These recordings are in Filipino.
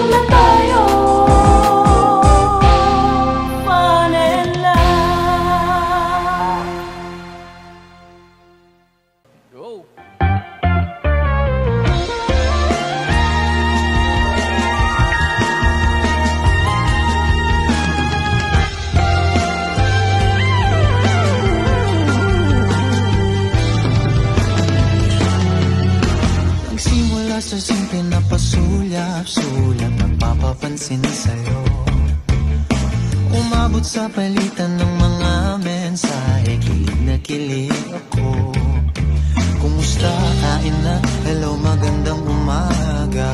Tutong na tayo, Manila. Go! Nagsimula sa simple na pasulyap-sulyap, nagpapapansin sa'yo. Umabot sa palitan ng mga mensahe, kilig na kilig ako. Kumusta, kain na, hello, magandang umaga.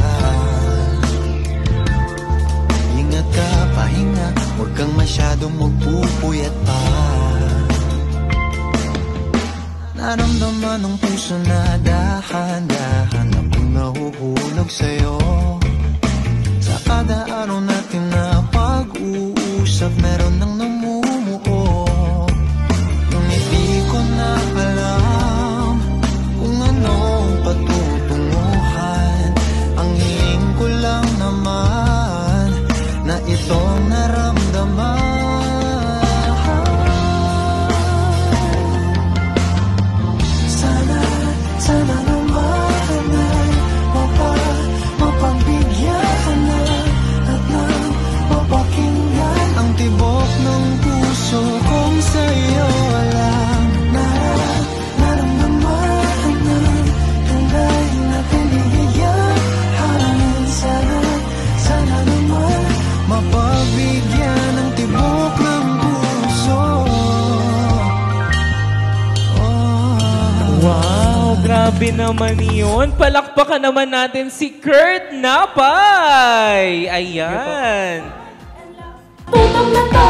Ingat ka, pahinga, huwag kang masyadong magpupuyat pa. Naramdaman ng puso na dahan-dahan akong nahuhulog sa'yo. Sa kada araw natin na pag-uusap, meron nang namumuo. Ngunit di ko na alam kung anong patutunguhan. Ang hiling ko lang naman na itong naramdaman. Sana naman ay mapagbigyan ka na at nang mapakinggan ang tibok ng puso kong sa'yo alam. Naramdaman ng tunay na kaligayahan. Sana naman mapagbigyan ang tibok ng puso. Wow, grabe naman yun. Palakpakan naman natin si Kurt Napay. Ayan. Tutong na tayo.